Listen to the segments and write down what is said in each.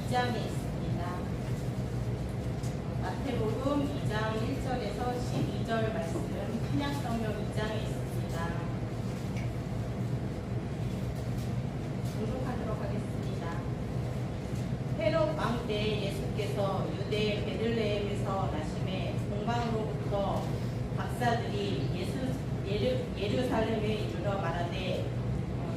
2장에 있습니다. 마태복음 2장 1절에서 12절 말씀 신약성경 2장에 있습니다. 공독하도록 하겠습니다. 헤롯 왕 때 예수께서 유대 베들레헴에서 나심에 동방으로부터 박사들이 예루살렘에 이르러 말하되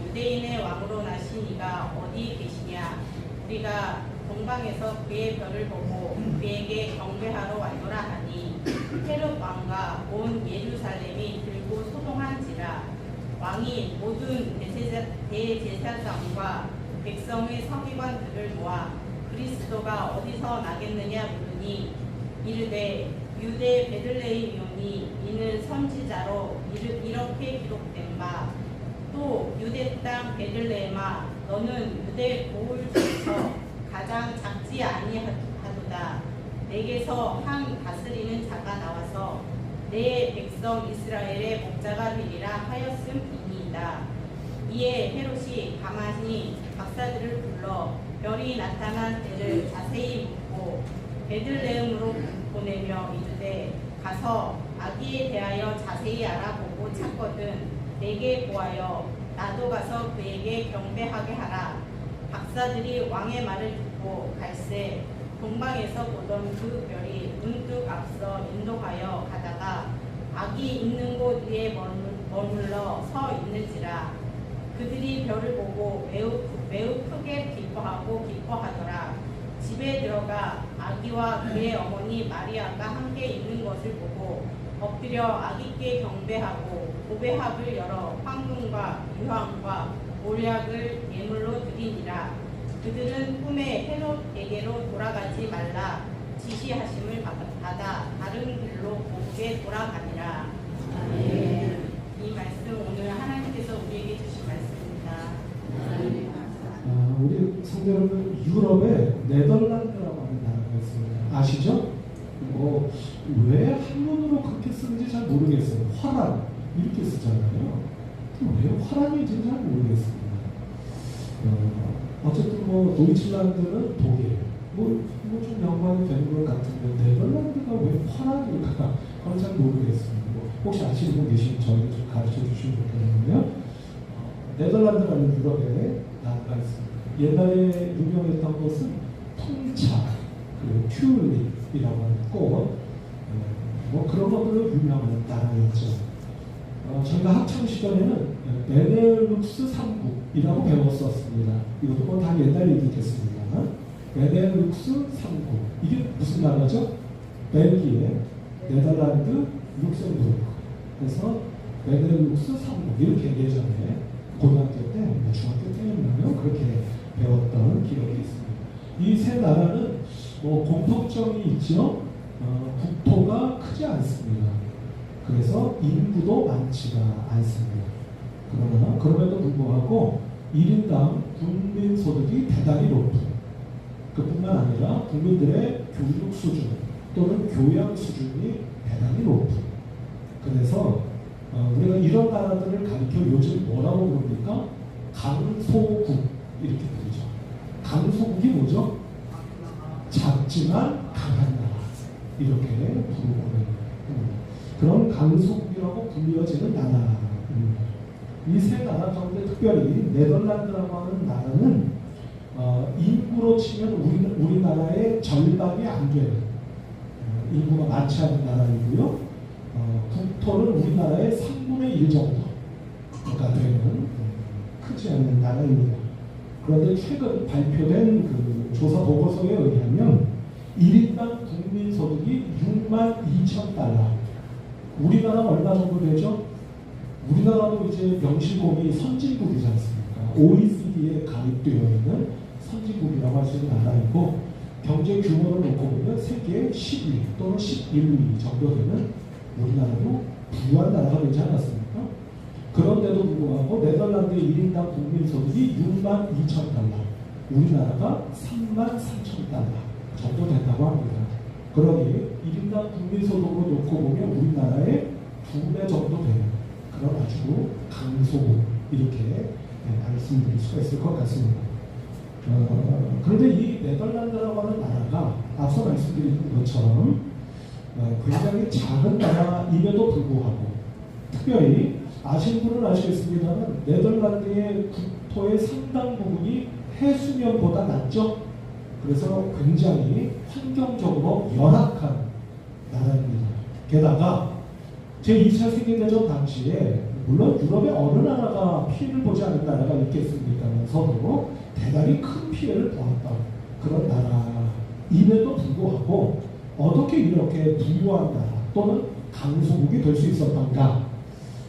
유대인의 왕으로 나신 이가 어디 계시냐? 우리가 동방에서 그의 별을 보고 그에게 경배하러 왔노라 하니 헤롯 왕과 온 예루살렘이 들고 소동한지라. 왕이 모든 대제사장과 백성의 서기관들을 모아 그리스도가 어디서 나겠느냐 물으니 이르되 유대 베들레헴이오니 이는 선지자로 이렇게 기록된 바 또 유대 땅 베들레헴아 너는 유대 고을 중에서 가장 작지 아니하도다. 내게서 한 다스리는 자가 나와서 내 백성 이스라엘의 목자가 되리라 하였음이니이다. 이에 헤롯이 가만히 박사들을 불러 별이 나타난 때를 자세히 묻고 베들레헴으로 보내며 이르되 가서 아기에 대하여 자세히 알아보고 찾거든 내게 보하여 나도 가서 그에게 경배하게 하라. 박사들이 왕의 말을 듣고 갈새 동방에서 보던 그 별이 문득 앞서 인도하여 가다가 아기 있는 곳 위에 머물러 서 있는지라. 그들이 별을 보고 매우 크게 기뻐하더라. 집에 들어가 아기와 그의 어머니 마리아가 함께 있는 것을 보고 엎드려 아기께 경배하고 고배합을 열어 황금과 유황과 몰약을 예물로 드리니라. 그들은 꿈에 헤롯에게로 돌아가지 말라 지시하심을 받아 다른 길로 곱게 돌아가니라. 아멘. 이 말씀 오늘 하나님께서 우리에게 주신 말씀입니다. 우리 성도 여러분, 유럽에 네덜란드라고 하는 나라가 있습니다. 아시죠? 왜 한문으로 그렇게 쓰는지 잘 모르겠어요. 화란 이렇게 쓰잖아요. 왜 화란인지 잘 모르겠습니다. 어쨌든 도이칠란드는 독일, 좀 연관이 되는 것 같은데 네덜란드가 왜 화란일까? 그건 잘 모르겠습니다. 혹시 아시는 분 계시면 저희가 좀 가르쳐 주시면 좋겠는데요. 네덜란드라는 유럽에 나라가 있습니다. 옛날에 유명했던 것은 통차, 그리고 튤립이라고 하는 꽃, 그런 것들로 유명한 나라였죠. 저희가 학창 시절에는 베넬룩스 3국이라고 배웠었습니다. 이것도 다 옛날 얘기겠습니다만 베넬룩스 3국, 이게 무슨 나라죠? 벨기에, 네덜란드, 룩셈부르크. 그래서 베넬룩스 3국 이렇게 예전에 고등학교 때, 중학교 때였나요? 그렇게 배웠던 기억이 있습니다. 이 세 나라는 공통점이 있죠. 국토가 크지 않습니다. 그래서 인구도 많지가 않습니다. 그럼에도 불구하고 1인당 국민소득이 대단히 높은, 그뿐만 아니라 국민들의 교육 수준 또는 교양 수준이 대단히 높은, 그래서 우리가 이런 나라들을 가리켜 요즘 뭐라고 부릅니까? 강소국 이렇게 부르죠. 강소국이 뭐죠? 작지만 강한 나라 이렇게 부르고 그런 강소국이라고 불려지는 나라입니다. 이 세 나라 가운데 특별히 네덜란드라고 하는 나라는 인구로 치면 우리나라의 절반이 안 되는, 인구가 많지 않은 나라이고요. 국토는 우리나라의 3분의 1 정도가 되는 크지 않는 나라입니다. 그런데 최근 발표된 그 조사 보고서에 의하면 1인당 국민소득이 62,000달러. 우리나라 얼마 정도 되죠? 우리나라도 이제 명실공히 선진국이지 않습니까? OECD에 가입되어 있는 선진국이라고 할 수 있는 나라이고, 경제 규모를 놓고 보면 세계 10위 또는 11위 정도 되는 우리나라도 부유한 나라가 되지 않았습니까? 그런데도 불구하고 네덜란드의 1인당 국민소득이 62,000달러, 우리나라가 33,000달러 정도 된다고 합니다. 그러니 1인당 국민소득으로 놓고 보면 우리나라의 2배 정도 되는 그런 아주 강소국, 이렇게 말씀드릴 수가 있을 것 같습니다. 그런데 이 네덜란드라고 하는 나라가 앞서 말씀드린 것처럼 굉장히 작은 나라임에도 불구하고, 특별히 아시는 분은 아시겠습니다만 네덜란드의 국토의 상당 부분이 해수면보다 낮죠. 그래서 굉장히 환경적으로 열악한 나라입니다. 게다가 제2차 세계대전 당시에 물론 유럽의 어느 나라가 피해를 보지 않은 나라가 있겠습니다만서도 대단히 큰 피해를 보았던 그런 나라임에도 불구하고 어떻게 이렇게 부유한 나라 또는 강소국이 될 수 있었던가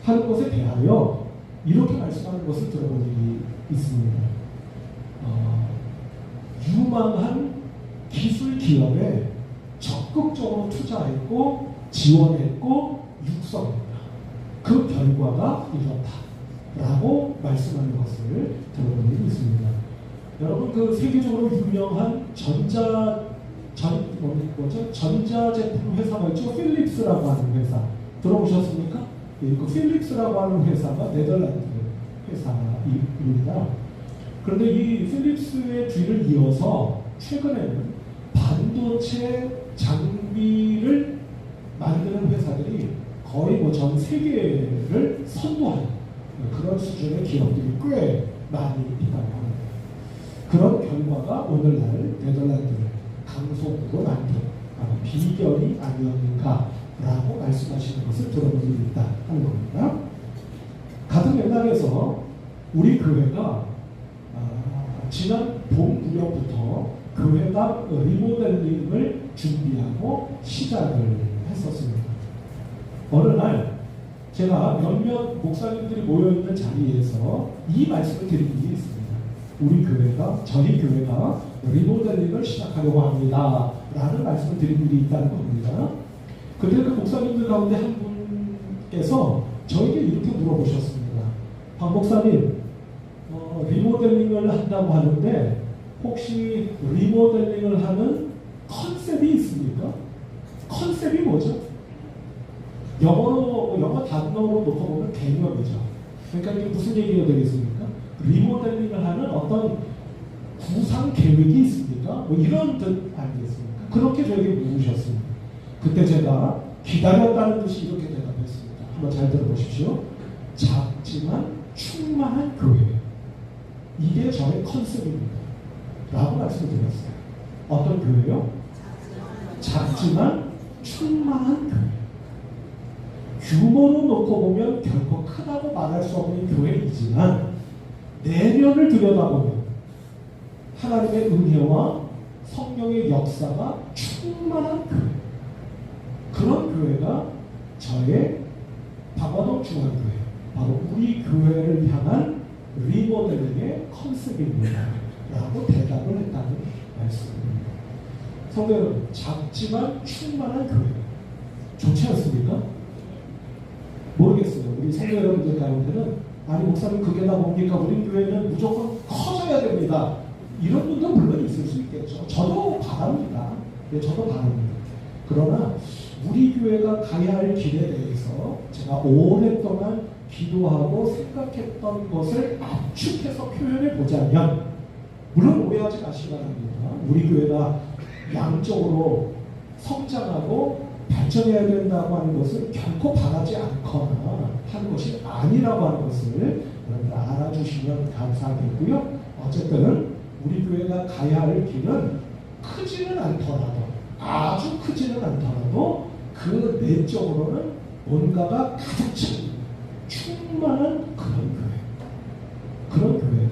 하는 것에 대하여 이렇게 말씀하는 것을 들어본 일이 있습니다. 유망한 기술 기업에 적극적으로 투자했고 지원했고 육성했다. 그 결과가 이렇다라고 말씀하는 것을 들어본 일이 있습니다. 여러분 그 세계적으로 유명한 전자제품 회사가 있죠. 필립스라고 하는 회사 들어보셨습니까? 그 필립스라고 하는 회사가 네덜란드 회사입니다. 그런데 이 필립스의 뒤를 이어서 최근에는 반도체 장비를 만드는 회사들이 거의 전 세계를 선도하는 그런 수준의 기업들이 꽤 많이 있다고 합니다. 그런 결과가 오늘날 네덜란드를 강소국으로 만든 비결이 아니었는가라고 말씀하시는 것을 들어본 일이 있다 하는 겁니다. 같은 맥락에서 우리 교회가 지난 봄 무렵부터 교회당 리모델링을 준비하고 시작을 했었습니다. 어느 날 제가 몇몇 목사님들이 모여있는 자리에서 이 말씀을 드린 일이 있습니다. 우리 교회가, 저희 교회가 리모델링을 시작하려고 합니다 라는 말씀을 드린 일이 있다는 겁니다. 그때 그 목사님들 가운데 한 분께서 저에게 이렇게 물어보셨습니다. 박 목사님, 리모델링을 한다고 하는데 혹시 리모델링을 하는 컨셉이 있습니까? 컨셉이 뭐죠? 영어 단어로 놓고 보면 개념이죠. 그러니까 이게 무슨 얘기가 되겠습니까? 리모델링을 하는 어떤 구상 계획이 있습니까? 이런 뜻 아니겠습니까? 그렇게 저에게 물으셨습니다. 그때 제가 기다렸다는 듯이 이렇게 대답했습니다. 한번 잘 들어보십시오. 작지만 충만한 교회. 이게 저의 컨셉입니다. 라고 말씀드렸어요. 어떤 교회요? 작지만 충만한 교회. 규모로 놓고 보면 결코 크다고 말할 수 없는 교회이지만 내면을 들여다보면 하나님의 은혜와 성령의 역사가 충만한 교회. 그런 교회가 저의 박원옥 중앙교회, 바로 우리 교회를 향한 리모델링의 컨셉입니다 라고 대답을 했다는 말씀입니다. 성도 여러분, 작지만 충만한 교회 좋지 않습니까? 모르겠어요. 우리 성도 여러분들 가운데는 아니 목사님 그게 다 뭡니까? 우리 교회는 무조건 커져야 됩니다. 이런 분도 물론 있을 수 있겠죠. 저도 바랍니다. 네, 저도 바랍니다. 그러나 우리 교회가 가야 할 길에 대해서 제가 오랫동안 기도하고 생각했던 것을 압축해서 표현해 보자면, 물론 오해하지 마시기 바랍니다. 우리 교회가 양적으로 성장하고 발전해야 된다고 하는 것을 결코 바라지 않거나 하는 것이 아니라고 하는 것을 여러분들 알아주시면 감사하겠고요. 어쨌든 우리 교회가 가야 할 길은 크지는 않더라도, 아주 크지는 않더라도 그 내적으로는 뭔가가 가득 찬 충만한 그런 교회. 그런 교회가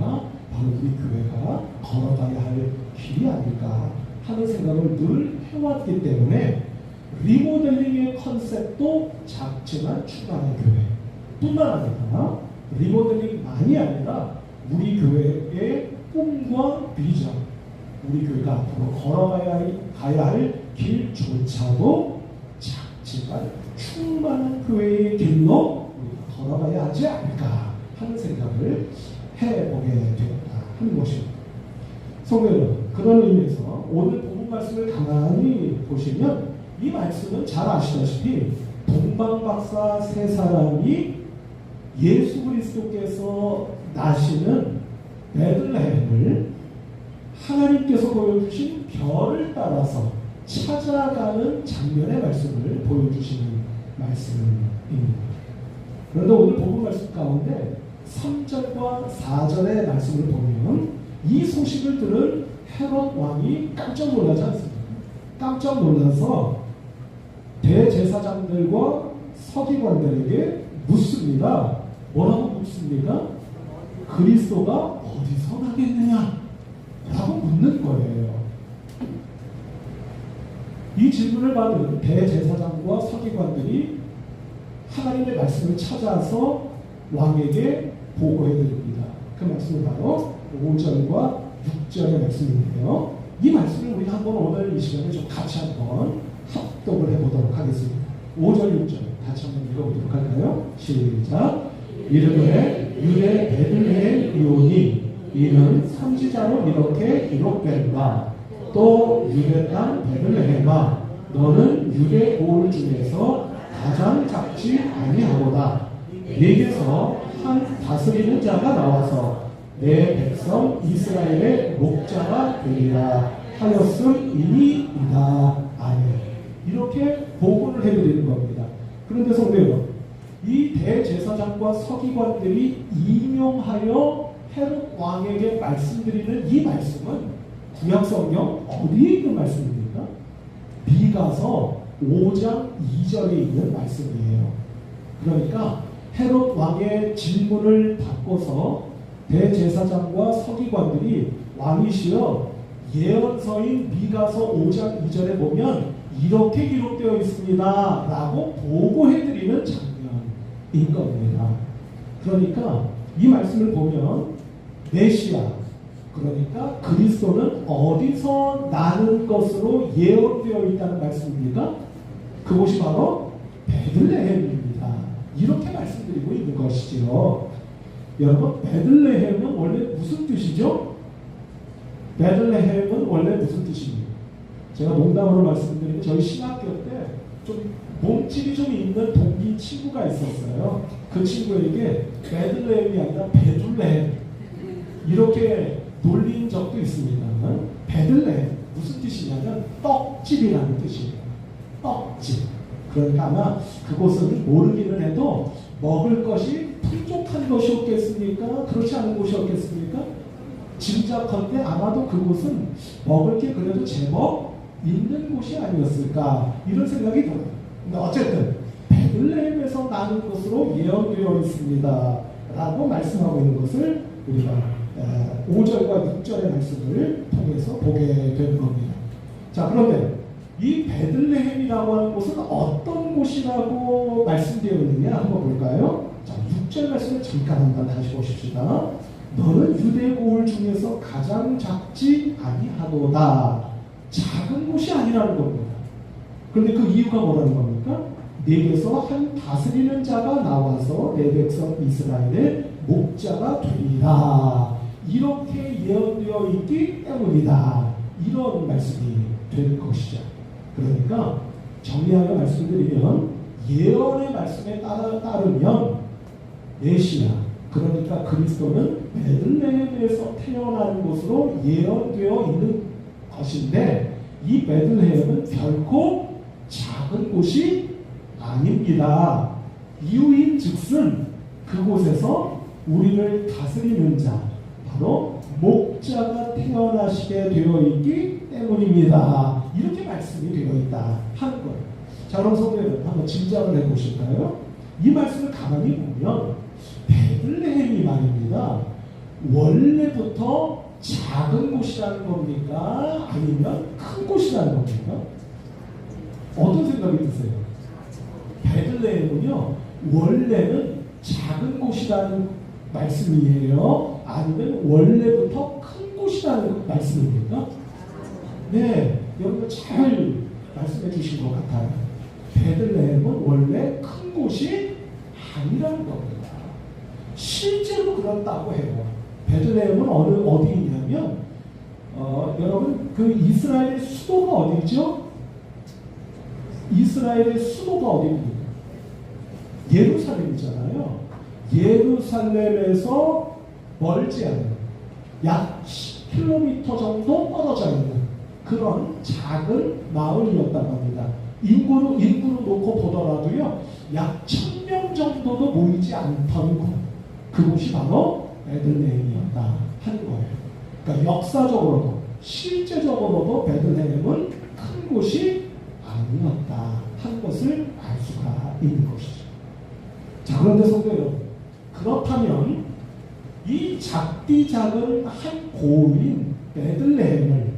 바로 우리 교회가 걸어가야 할 길이 아닐까 하는 생각을 늘 해왔기 때문에 리모델링의 컨셉도 작지만 충만한 교회 뿐만 아니라 리모델링만이 아니라 우리 교회의 꿈과 비전, 우리 교회가 앞으로 걸어가야 할 길조차도 작지만 충만한 교회의 길로 우리가 걸어가야 하지 않을까 하는 생각을 해보게 되었다 하는 것입니다. 성도 여러분, 그런 의미에서 오늘 본문 말씀을 가만히 보시면 이 말씀은 잘 아시다시피 동방박사 세 사람이 예수 그리스도께서 나시는 베들레헴을 하나님께서 보여주신 별을 따라서 찾아가는 장면의 말씀을 보여주시는 말씀입니다. 그런데 오늘 본문 말씀 가운데 3절과 4절의 말씀을 보면 이 소식을 들은 헤롯 왕이 깜짝 놀라지 않습니까? 깜짝 놀라서 대제사장들과 서기관들에게 묻습니다. 뭐라고 묻습니까? 그리스도가 어디서 나겠느냐? 라고 묻는 거예요. 이 질문을 받은 대제사장과 서기관들이 하나님의 말씀을 찾아서 왕에게 보고해 드립니다. 그 말씀은 바로 5절과 6절의 말씀인데요. 이 말씀을 우리가 한번 오늘 이 시간에 좀 같이 한번 합독을 해보도록 하겠습니다. 5절, 6절 같이 한번 읽어보도록 할까요? 시작. 이르되 유대 베들레헴 이오니 이는 선지자로 이렇게 기록된다. 또 유대 땅 베들레헴아 너는 유대 고을 중에서 가장 작지 아니하도다. 네게서 한 다스리는 자가 나와서 내 백성 이스라엘의 목자가 되리라 하였음이니이다. 아멘. 이렇게 보고를 해드리는 겁니다. 그런데 성도여, 이 대제사장과 서기관들이 인용하여 헤롯 왕에게 말씀드리는 이 말씀은 구약성경 어디에 있는 말씀입니까? 미가서 5장 2절에 있는 말씀이에요. 그러니까 헤롯 왕의 질문을 바꿔서 대제사장과 서기관들이 왕이시여 예언서인 미가서 5장 2절에 보면 이렇게 기록되어 있습니다 라고 보고해드리는 장면인 겁니다. 그러니까 이 말씀을 보면 메시아, 그러니까 그리스도는 어디서 나는 것으로 예언되어 있다는 말씀입니까? 그곳이 바로 베들레헴입니다. 이렇게 말씀드리고 있는 것이지요. 여러분, 베들레헴은 원래 무슨 뜻이죠? 베들레헴은 원래 무슨 뜻입니까? 제가 농담으로 말씀드리면 저희 신학교 때 좀 몸집이 좀 있는 동기 친구가 있었어요. 그 친구에게 베들레헴이 아니라 베둘레헴 이렇게 놀린 적도 있습니다만, 베들레헴 무슨 뜻이냐면 떡집이라는 뜻이에요. 떡집. 그러니까 아마 그곳은 모르기는 해도 먹을 것이 풍족한 것이었겠습니까? 그렇지 않은 곳이었겠습니까? 짐작컨대 아마도 그곳은 먹을 게 그래도 제법 있는 곳이 아니었을까 이런 생각이 들어요. 근데 어쨌든 베들레헴에서 나는 것으로 예언되어 있습니다 라고 말씀하고 있는 것을 우리가 5절과 6절의 말씀을 통해서 보게 되는 겁니다. 자, 그런데 이 베들레헴이라고 하는 곳은 어떤 곳이라고 말씀되어 있느냐 한번 볼까요? 자, 6절 말씀을 잠깐 한번 다시 보십시다. 너는 유대 고을 중에서 가장 작지 아니하도다. 작은 곳이 아니라는 겁니다. 그런데 그 이유가 뭐라는 겁니까? 네게서 한 다스리는 자가 나와서 내 백성 이스라엘의 목자가 되리라. 이렇게 예언되어 있기 때문이다. 이런 말씀이 될 것이죠. 그러니까 정리하여 말씀드리면 예언의 말씀에 따르면 메시아, 그러니까 그리스도는 베들레헴에서 태어나는 곳으로 예언되어 있는 것인데, 이 베들레헴은 결코 작은 곳이 아닙니다. 이유인 즉슨 그곳에서 우리를 다스리는 자, 바로 목자가 태어나시게 되어 있기 때문입니다. 이렇게 말씀이 되어 있다 하는 거예요. 자, 그럼 성도여러분 한번 짐작을 해보실까요? 이 말씀을 가만히 보면 베들레헴이 말입니다. 원래부터 작은 곳이라는 겁니까? 아니면 큰 곳이라는 겁니까? 어떤 생각이 드세요? 베들레헴은요, 원래는 작은 곳이라는 말씀이에요? 아니면 원래부터 큰 곳이라는 말씀입니까? 네, 여러분 잘 말씀해 주신 것 같아요. 베들레헴은 원래 큰 곳이 아니라는 겁니다. 실제로 그렇다고 해요. 베들레헴은 어디 있냐면, 여러분 그 이스라엘의 수도가 어디죠? 이스라엘의 수도가 어디입니까? 예루살렘이잖아요. 예루살렘에서 멀지 않아요. 약 10km 정도 떨어져 있는 그런 작은 마을이었다고 합니다. 인구로 놓고 보더라도요, 약 1000명 정도도 모이지 않던 곳, 그곳이 바로 베들레헴이었다 하는 거예요. 그러니까 역사적으로도 실제적으로도 베들레헴은 큰 곳이 아니었다 하는 것을 알 수가 있는 것이죠. 자, 그런데 성도 여러분, 그렇다면 이 작디 작은 한 고을인 베들레헴을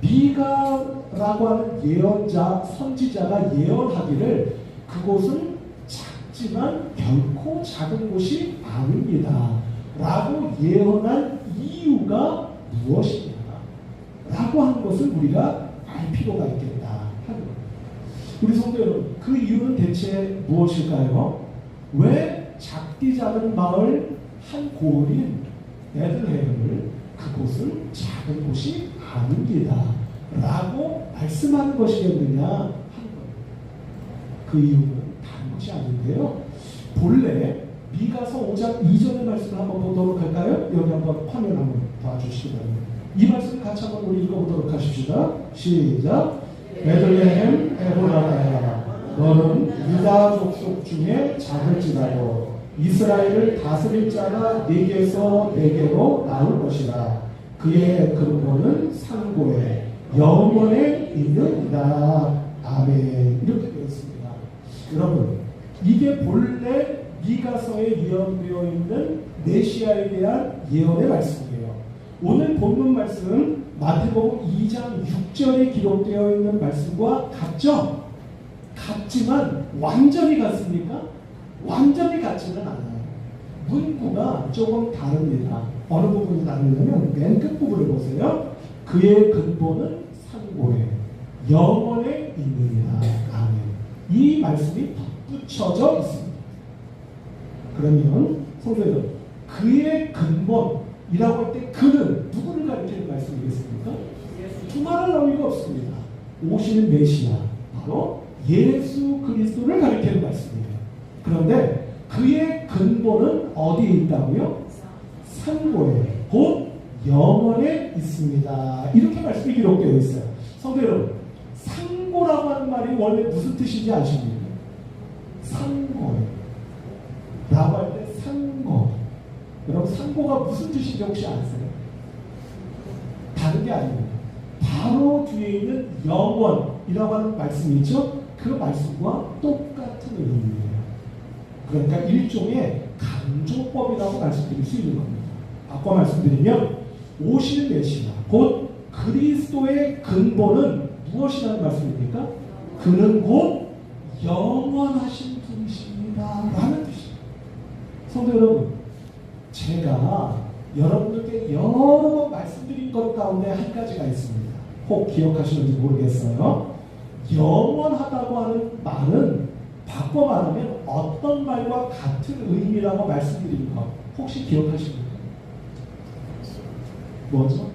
미가라고 하는 예언자, 선지자가 예언하기를 그곳은 작지만 결코 작은 곳이 아닙니다 라고 예언한 이유가 무엇이냐 라고 하는 것을 우리가 알 필요가 있겠다 하는 겁니다. 우리 성도 여러분, 그 이유는 대체 무엇일까요? 왜 작디 작은 마을 한 고을인 베들레헴을 그곳은 작은 곳이 아닙니다 라고 말씀하는 것이겠느냐 하는 겁니다. 그 이유는 다른 것이 아닌데요, 본래 미가서 5장 2절의 말씀을 한번 보도록 할까요? 여기 한번 화면 한번 봐주시기 바랍니다. 이 말씀 같이 한번 우리 읽어보도록 하십시다. 시작. 베들레헴 에브라다야, 너는 유다 족속 중에 작을지라도 이스라엘을 다스릴 자가 네게서 네게로 나올 것이라. 그의 근본은 상고에 영원에 있느니라. 아멘. 이렇게 되어 있습니다. 여러분, 이게 본래 미가서에 예언되어 있는 메시아에 대한 예언의 말씀이에요. 오늘 본문 말씀 마태복음 2장 6절에 기록되어 있는 말씀과 같죠? 같지만 완전히 같습니까? 완전히 같지는 않아요. 문구가 조금 다릅니다. 어느 부분이 다르냐면 맨 끝 부분을 보세요. 그의 근본은 상고에 영원에 있느니라. 아멘. 이 말씀이 덧붙여져 있습니다. 그러면 성도여러분, 그의 근본이라고 할 때 그는 누구를 가리키는 말씀이겠습니까? 두말할 의미가 없습니다. 오시는 메시아, 바로 예수 그리스도를 가리키는 말씀이에요. 그런데 그의 근본은 어디에 있다고요? 상고에, 곧 영원에 있습니다. 이렇게 말씀이 기록되어 있어요. 성도 여러분, 상고라고 하는 말이 원래 무슨 뜻인지 아십니까? 상고에 라고 할 때 상고, 여러분 상고가 무슨 뜻인지 혹시 아세요? 다른 게 아닙니다. 바로 뒤에 있는 영원이라고 하는 말씀이 있죠? 그 말씀과 똑같은 의미예요. 그러니까 일종의 강조법이라고 말씀드릴 수 있는 겁니다. 바꿔 말씀드리면 오시는 메시아, 곧 그리스도의 근본은 무엇이라는 말씀입니까? 그는 곧 영원하신 분이십니다 라는 뜻입니다. 성도 여러분, 제가 여러분들께 여러 번 말씀드린 것 가운데 한 가지가 있습니다. 혹 기억하시는지 모르겠어요. 영원하다고 하는 말은 바꿔 말하면 어떤 말과 같은 의미라고 말씀드린 것 혹시 기억하십니까? 뭐죠?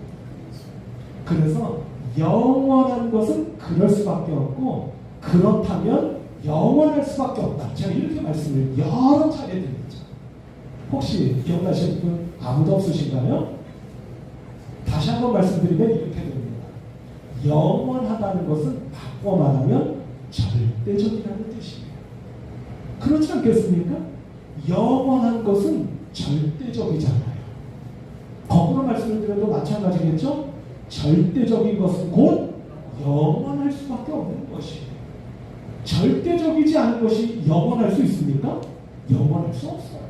그래서 영원한 것은 그럴 수밖에 없고, 그렇다면 영원할 수밖에 없다. 제가 이렇게 말씀을 여러 차례 드렸죠. 혹시 기억나시는 분 아무도 없으신가요? 다시 한번 말씀드리면 이렇게 됩니다. 영원하다는 것은 바꿔 말하면 절대적이라는 뜻이에요. 그렇지 않겠습니까? 영원한 것은 절대적이잖아요. 거꾸로 말씀을 드려도 마찬가지겠죠? 절대적인 것은 곧 영원할 수밖에 없는 것이에요. 절대적이지 않은 것이 영원할 수 있습니까? 영원할 수 없어요.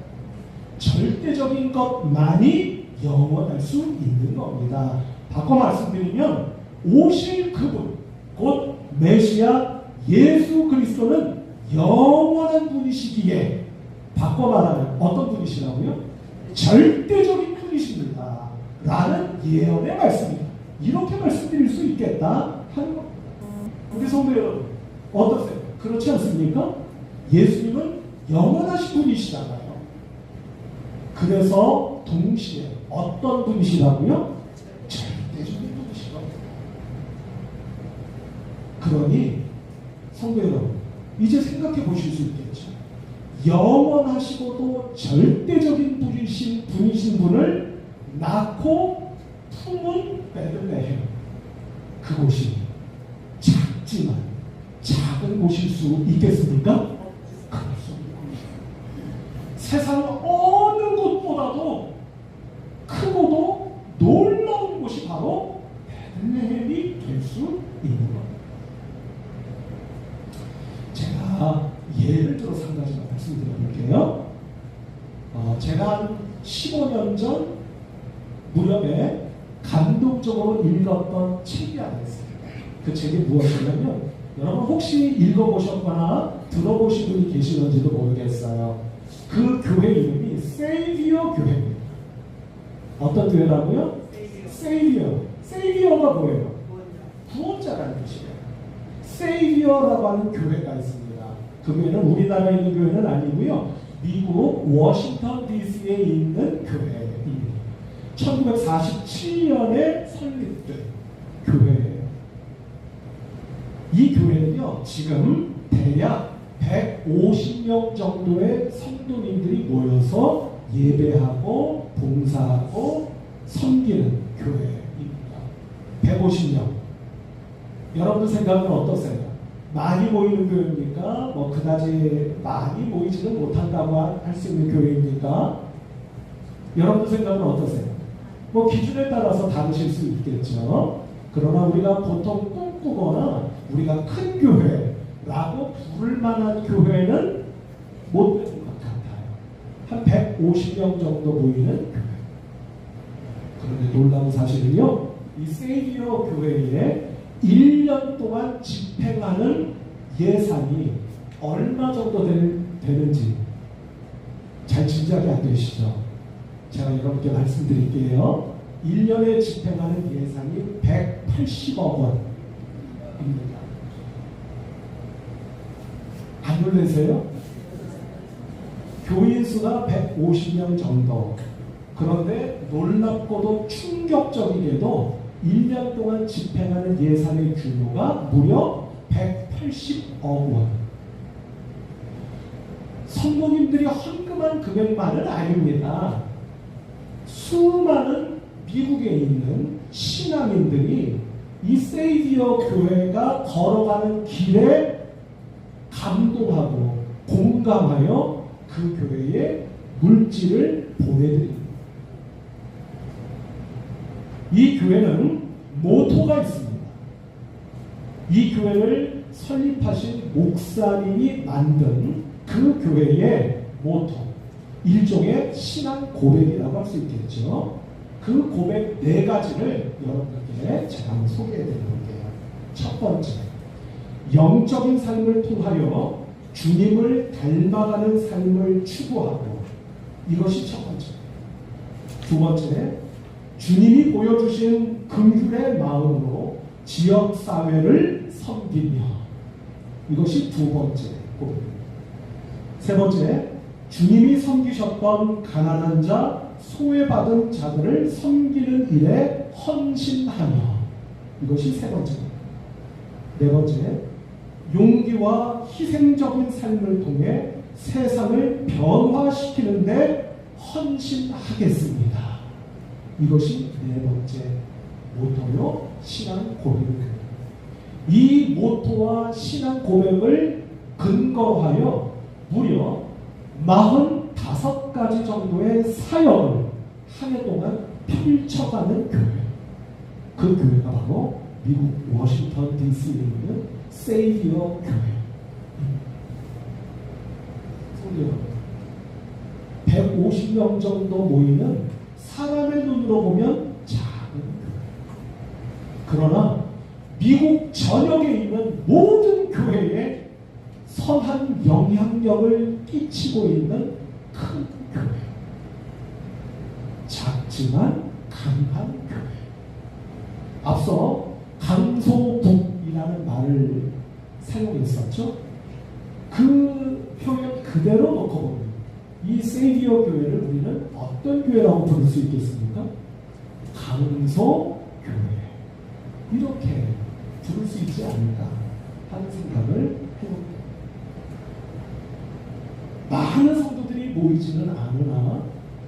절대적인 것만이 영원할 수 있는 겁니다. 바꿔 말씀드리면 오실 그분, 곧 메시아 예수 그리스도는 영원한 분이시기에, 바꿔 말하면 어떤 분이시라고요? 절대적인 분이십니다 라는 예언의 말씀입니다. 이렇게 말씀드릴 수 있겠다 하는 겁니다. 우리 성도 여러분, 어떠세요? 그렇지 않습니까? 예수님은 영원하신 분이시잖아요. 그래서 동시에 어떤 분이시라고요? 절대적인 분이시라고요. 그러니 성도 여러분, 이제 생각해 보실 수 있겠죠. 영원하시고도 절대적인 분이신 분을 낳고 품은 베들레헴, 그곳이 작지만 작은 곳일 수 있겠습니까? 그럴 수 없습니다. 세상 어느 곳보다도 크고도 놀라운 곳이 바로 베들레헴이 될 수 있는 겁니다. 제가 예를 들어서 한 가지만 말씀드려볼게요. 제가 한 15년 전 무렵에 감동적으로 읽었던 책이 하나 있어요. 그 책이 무엇이냐면, 여러분 혹시 읽어보셨거나 들어보신 분이 계시는지도 모르겠어요. 그 교회 이름이 세이비어 교회입니다. 어떤 교회라고요? 세이비어. 세이비어가 뭐예요? 구원자라는 뜻이에요. 세이비어라고 하는 교회가 있습니다. 그 교회는 우리나라에 있는 교회는 아니고요. 미국 워싱턴 DC에 있는 교회입니다. 1947년에 설립된 교회예요. 이 교회는요, 지금 대략 150명 정도의 성도님들이 모여서 예배하고 봉사하고 섬기는 교회입니다. 150명. 여러분들 생각은 어떠세요? 많이 모이는 교회입니까? 뭐 그다지 많이 모이지는 못한다고 할 수 있는 교회입니까? 여러분들 생각은 어떠세요? 뭐 기준에 따라서 다르실 수 있겠죠. 그러나 우리가 보통 꿈꾸거나 우리가 큰 교회라고 부를 만한 교회는 못 되는 것 같아요. 한 150명 정도 모이는 교회. 그런데 놀라운 사실은요, 이 세이비어 교회에 1년 동안 집행하는 예산이 얼마 정도 되는지 잘 짐작이 안 되시죠? 제가 여러분께 말씀드릴게요. 1년에 집행하는 예산이 180억 원입니다. 안 놀라세요? 교인 수가 150명 정도. 그런데 놀랍고도 충격적이게도 1년 동안 집행하는 예산의 규모가 무려 180억 원. 성도님들이 헌금한 금액만은 아닙니다. 수많은 미국에 있는 신앙인들이 이 세이비어 교회가 걸어가는 길에 감동하고 공감하여 그 교회에 물질을 보내드립니다. 이 교회는 모토가 있습니다. 이 교회를 설립하신 목사님이 만든 그 교회의 모토, 일종의 신앙 고백이라고 할 수 있겠죠. 그 고백 4가지를 여러분들께 제가 한번 소개해 드려볼게요. 첫 번째, 영적인 삶을 통하여 주님을 닮아가는 삶을 추구하고, 이것이 첫 번째. 두 번째, 주님이 보여주신 긍휼의 마음으로 지역사회를 섬기며, 이것이 두 번째 고백입니다. 세 번째, 주님이 섬기셨던 가난한 자, 소외받은 자들을 섬기는 일에 헌신하며, 이것이 세 번째입니다. 네 번째, 용기와 희생적인 삶을 통해 세상을 변화시키는 데 헌신하겠습니다. 이것이 네 번째 모토요, 신앙 고백입니다. 이 모토와 신앙 고백을 근거하여 무려 45가지 정도의 사역을 한 해 동안 펼쳐가는 교회. 그 교회가 바로 미국 워싱턴 DC에 있는 세이비어 교회. 성도 여러분, 150명 정도 모이는 사람의 눈으로 보면 작은 교회. 그러나 미국 전역에 있는 모든 교회에 선한 영향력을 끼치고 있는 큰 교회. 작지만 강한 교회. 앞서 강소북이라는 말을 사용했었죠. 그 표현 그대로 놓고 보면 이 세이비어 교회를 우리는 어떤 교회라고 부를 수 있겠습니까? 강소 교회. 이렇게 부를 수 있지 않을까 하는 생각을 해봅니다. 많은 성도들이 모이지는 않으나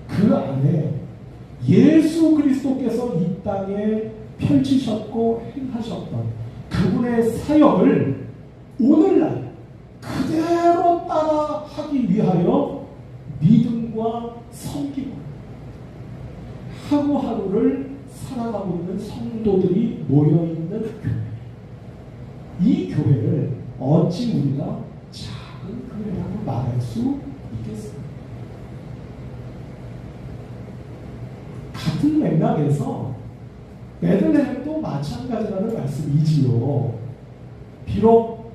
그 안에 예수 그리스도께서 이 땅에 펼치셨고 행하셨던 그분의 사역을 오늘날 그대로 따라하기 위하여 믿음과 섬기고 하루하루를 살아가고 있는 성도들이 모여있는 교회. 이 교회를 어찌 우리가 작은 교회라고 말할 수 있겠습니까? 같은 맥락에서 베들레헴도 마찬가지라는 말씀이지요. 비록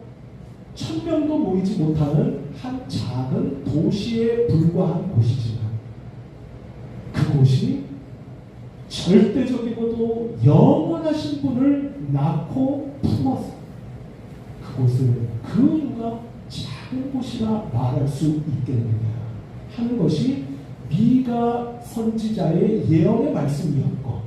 1000명도 모이지 못하는 한 작은 도시에 불과한 곳이지만 그곳이 절대적이고도 영원하신 분을 낳고 품어서 그곳을 그 누가 작은 곳이라 말할 수 있겠느냐 하는 것이 미가 선지자의 예언의 말씀이었고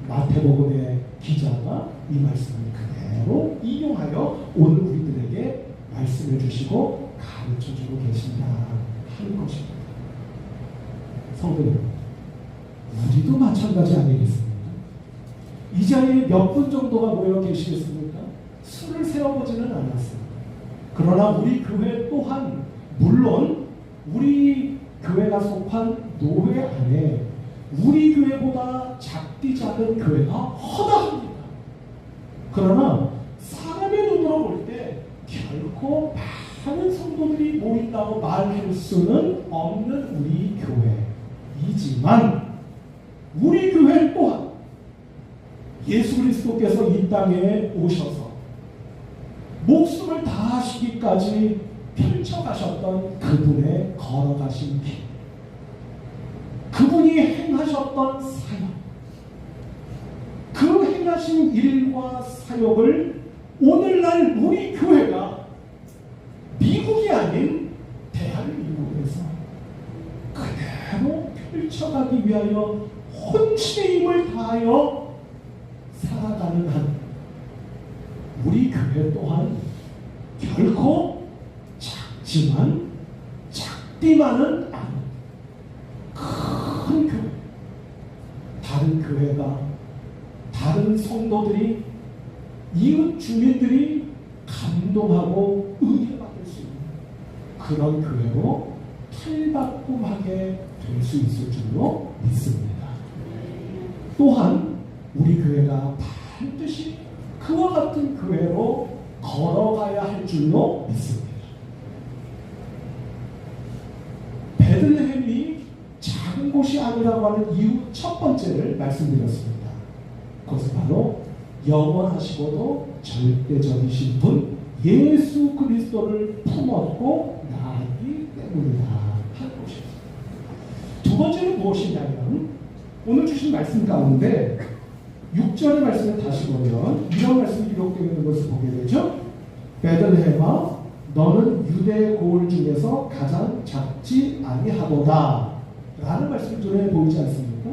마태복음의 기자가 이 말씀을 그대로 인용하여 오늘 우리들에게 말씀해 주시고 가르쳐주고 계신다 하는 것입니다. 성도 여러분, 우리도 마찬가지 아니겠습니까? 이 자리에 몇 분 정도가 모여 계시겠습니까? 수를 세어보지는 않았습니다. 그러나 우리 교회 또한 물론 우리 교회가 속한 노회 안에 우리 교회보다 작디 작은 교회가 허다합니다. 그러나 사람의 눈으로 볼 때 결코 많은 성도들이 모인다고 말할 수는 없는 우리 교회이지만 우리 교회 또한 예수 그리스도께서 이 땅에 오셔서 목숨을 다하시기까지 펼쳐가셨던 그분의 걸어가신 길, 그분이 행하셨던 사역, 그 행하신 일과 사역을 오늘날 우리 교회가 미국이 아닌 대한민국에서 그대로 펼쳐가기 위하여 혼신의 힘을 다하여 살아가는 한 우리 교회 또한 결코 작지만 작디만은 않은 큰 교회, 다른 교회가 다른 성도들이 이웃 주민들이 감동하고 은혜받을 수 있는 그런 교회로 탈바꿈하게 될 수 있을 줄로 믿습니다. 또한 우리 교회가 반드시 그와 같은 교회로 걸어가야 할 줄로 믿습니다. 베들레헴이 작은 곳이 아니라고 하는 이유 첫 번째를 말씀드렸습니다. 그것은 바로 영원하시고도 절대적이신 분 예수 그리스도를 품었고 낳았기 때문이다 하는 것입니다. 두 번째는 무엇이냐면 오늘 주신 말씀 가운데 6절의 말씀을 다시 보면 이런 말씀이 기록되어 있는 것을 보게 되죠. 베들레헴아 너는 유대 고을 중에서 가장 작지 아니하도다 라는 말씀이 눈에 보이지 않습니까?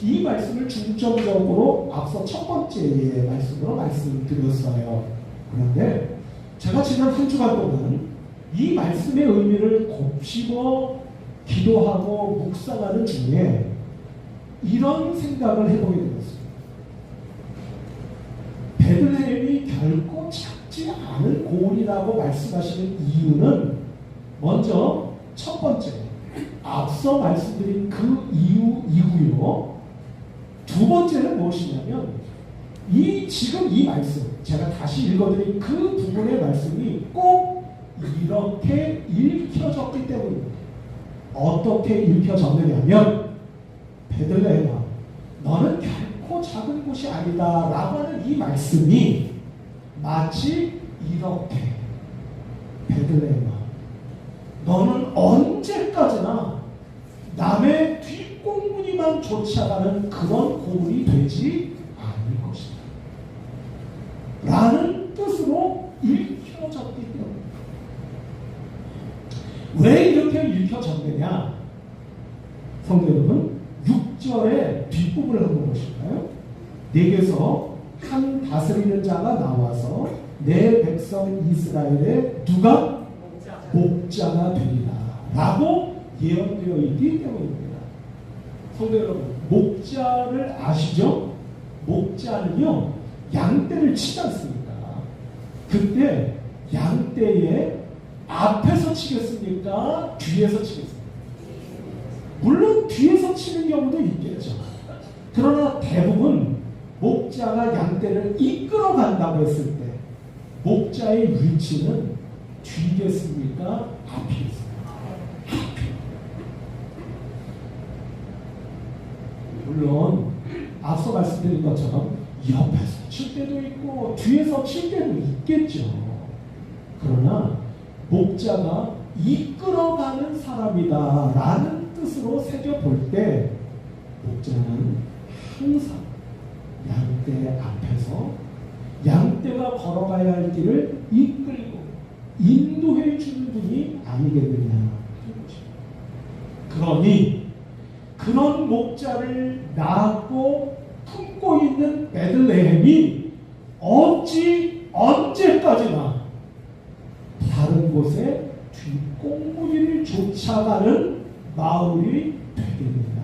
이 말씀을 중점적으로 앞서 첫 번째의 말씀으로 말씀드렸어요. 그런데 제가 지난 한 주간 동안 이 말씀의 의미를 곱씹어 기도하고 묵상하는 중에 이런 생각을 해보게 되었습니다. 베들레헴이 결코 작지 않은 고을이라고 말씀하시는 이유는 먼저 첫 번째 앞서 말씀드린 그 이유이고요. 두 번째는 무엇이냐면 지금 이 말씀 제가 다시 읽어드린 그 부분의 말씀이 꼭 이렇게 읽혀졌기 때문입니다. 어떻게 읽혀졌느냐면 베들레헴아 너는 결코 작은 곳이 아니다 라고 하는 이 말씀이 마치 이렇게 베들레헴아 너는 언제까지나 남의 뒷공무니만 쫓아가는 그런 고문이 되지 않을 것이다 라는 뜻으로 읽혀졌기 때문에 왜 이렇게 읽혀졌느냐 성도 여러분 6절의 뒷부분을 한번 보실까요? 내게서 한 다스리는 자가 나와서 내 백성 이스라엘의 누가 목자가 되리라 라고 예언되어 있기 때문입니다. 성도 여러분 목자를 아시죠? 목자는요, 양떼를 치지 않습니까? 그때 양떼의 앞에서 치겠습니까? 뒤에서 치겠습니까? 물론 뒤에서 치는 경우도 있겠죠. 그러나 대부분 목자가 양떼를 이끌어 간다고 했을 때 목자의 위치는 뒤겠습니까? 앞이겠습니까? 물론 앞서 말씀드린 것처럼 옆에서 칠 때도 있고 뒤에서 칠 때도 있겠죠. 그러나 목자가 이끌어가는 사람이다 라는 뜻으로 새겨볼 때 목자는 항상 양떼 앞에서 양떼가 걸어가야 할 길을 이끌고 인도해 주는 분이 아니겠느냐. 그러니 그런 목자를 낳고 품고 있는 베들레헴이 어찌 언제까지나 다른 곳에 뒷꽁무니를 쫓아가는 마을이 되겠느냐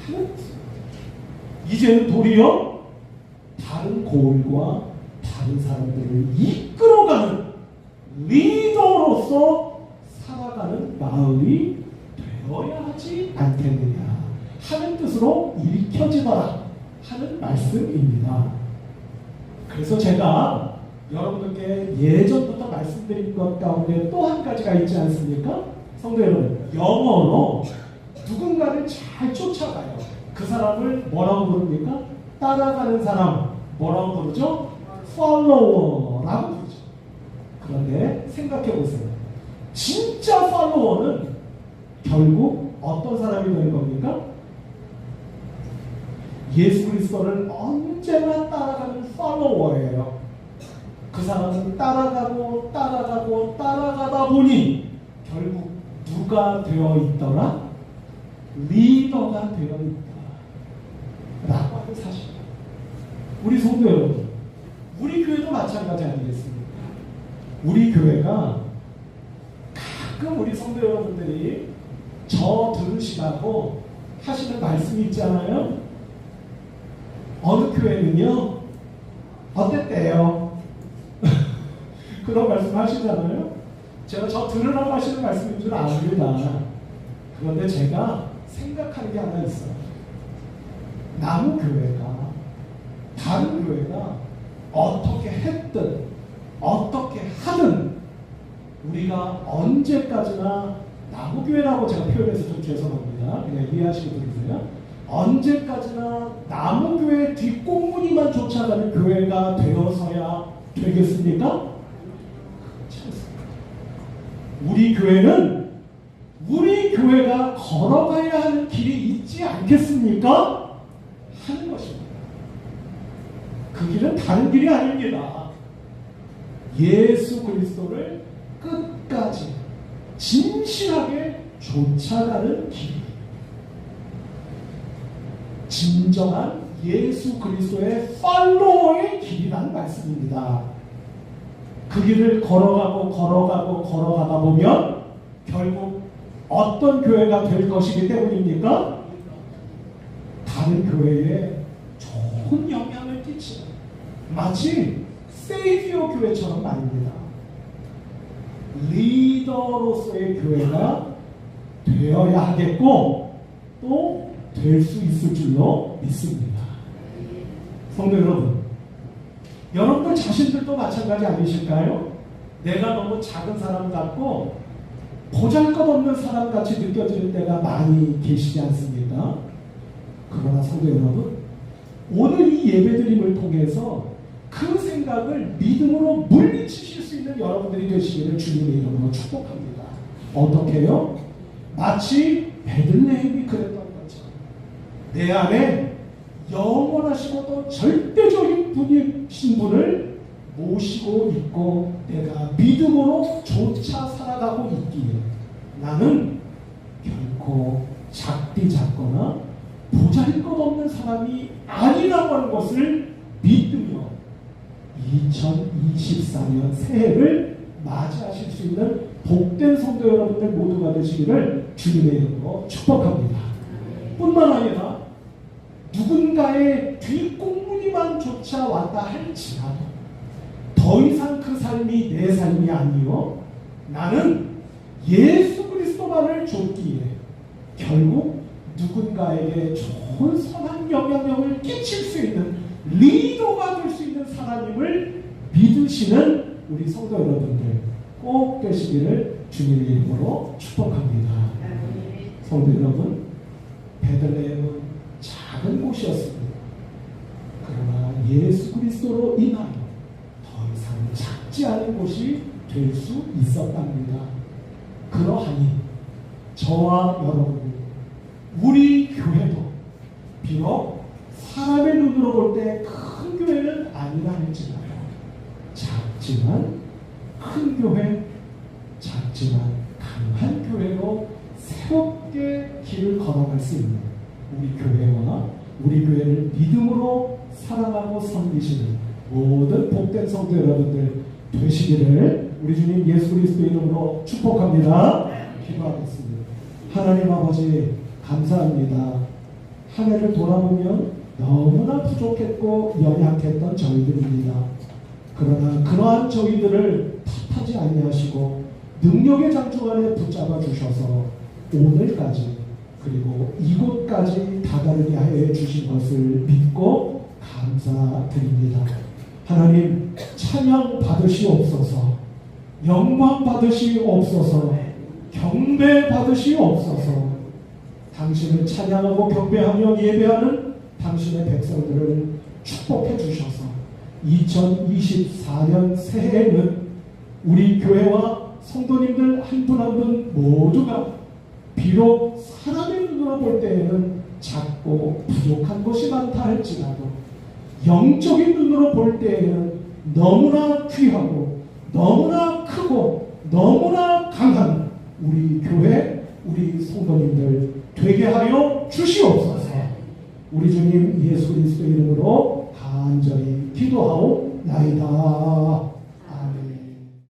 하는 것입니다. 이제는 도리어 다른 고을과 다른 사람들을 이끌어가는 리더로서 살아가는 마을이 되어야 하지 않겠느냐 하는 뜻으로 읽혀지더라 하는 말씀입니다. 그래서 제가 여러분들께 예전부터 말씀드린 것 가운데 또 한 가지가 있지 않습니까? 성도 여러분, 영어로 누군가를 잘 쫓아가요. 그 사람을 뭐라고 부릅니까? 따라가는 사람 뭐라고 부르죠? follower라고 부르죠. 그런데 생각해 보세요. 진짜 follower는 결국 어떤 사람이 되는 겁니까? 예수 그리스도를 언제나 따라가는 follower예요. 그 사람은 따라가고 따라가고 따라가다 보니 결국 누가 되어 있더라? 리더가 되어 있다 라고 하는 사실입니다. 우리 성도 여러분, 우리 교회도 마찬가지 아니겠습니까? 우리 교회가 가끔 우리 성도 여러분들이 저 들으시라고 하시는 말씀이 있잖아요. 어느 교회는요, 어땠대요? 그런 말씀 하시잖아요. 제가 저 들으라고 하시는 말씀인 줄 압니다. 그런데 제가 생각하는 게 하나 있어요. 남은 교회가 다른 교회가 어떻게 했든 어떻게 하든 우리가 언제까지나 나무교회라고 제가 표현해서 좀 죄송합니다. 그냥 이해하시고 들으세요. 언제까지나 나무교회 뒷꽁무니만 쫓아가는 교회가 되어서야 되겠습니까? 그렇지 않습니다. 우리 교회는 우리 교회가 걸어가야 하는 길이 있지 않겠습니까? 하는 것입니다. 그 길은 다른 길이 아닙니다. 예수 그리스도를 끝까지 진실하게 쫓아가는 길. 진정한 예수 그리스도의 팔로워의 길이라는 말씀입니다. 그 길을 걸어가다 보면 결국 어떤 교회가 될 것이기 때문입니까? 다른 교회에 좋은 영향을 끼치는 마치 세이비어 교회처럼 말입니다. 리더로서의 교회가 되어야 하겠고 또 될 수 있을 줄로 믿습니다. 성도 여러분, 여러분들 자신들도 마찬가지 아니실까요? 내가 너무 작은 사람 같고 보잘것없는 사람 같이 느껴지는 때가 많이 계시지 않습니까? 그러나 성도 여러분, 오늘 이 예배드림을 통해서 그 생각을 믿음으로 물리치실 수 있는 여러분들이 되시기를 주님의 이름으로 축복합니다. 어떻게 해요? 마치 베들레헴이 그랬던 것처럼 내 안에 영원하시고 또 절대적인 분이신 분을 모시고 있고 내가 믿음으로 쫓아 살아가고 있기에 나는 결코 작디 작거나 보잘것없는 사람이 아니라고 하는 것을 믿으며 2024년 새해를 맞이하실 수 있는 복된 성도 여러분들 모두가 되시기를 주님의 이름으로 축복합니다. 뿐만 아니라 누군가의 뒷공무니만 쫓아왔다 할지라도 더 이상 그 삶이 내 삶이 아니요 나는 예수 그리스도만을 쫓기에 결국 누군가에게 좋은 선한 영향력을 끼칠 수 있는 리더가 될 수 있는 사람임을 믿으시는 우리 성도 여러분들 꼭 되시기를 주님의 이름으로 축복합니다. 성도 여러분, 베들레헴은 작은 곳이었습니다. 그러나 예수 그리스도로 인하여 더 이상 작지 않은 곳이 될 수 있었답니다. 그러하니 저와 여러분, 우리 교회도 비록 사람의 눈으로 볼 때 큰 교회는 아니라 할지라도 작지만 큰 교회, 작지만 강한 교회로 새롭게 길을 걸어갈 수 있는 우리 교회와 우리 교회를 믿음으로 사랑하고 섬기시는 모든 복된 성도 여러분들 되시기를 우리 주님 예수 그리스도 이름으로 축복합니다. 기도하겠습니다. 하나님 아버지 감사합니다. 한 해를 돌아보면 너무나 부족했고 연약했던 저희들입니다. 그러나 그러한 저희들을 탓하지 아니하시고 능력의 장중 안에 붙잡아 주셔서 오늘까지 그리고 이곳까지 다다르게 하여 주신 것을 믿고 감사드립니다. 하나님 찬양 받으시옵소서, 영광 받으시옵소서, 경배 받으시옵소서. 당신을 찬양하고 경배하며 예배하는 당신의 백성들을 축복해 주셔서 2024년 새해에는 우리 교회와 성도님들 한 분 한 분 모두가 비록 사람의 눈으로 볼 때에는 작고 부족한 것이 많다 할지라도 영적인 눈으로 볼 때에는 너무나 귀하고 너무나 크고 너무나 강한 우리 교회, 우리 성도님들 되게 하여 주시옵소서. 우리 주님 예수 그리스도 이름으로 간절히 기도하옵나이다.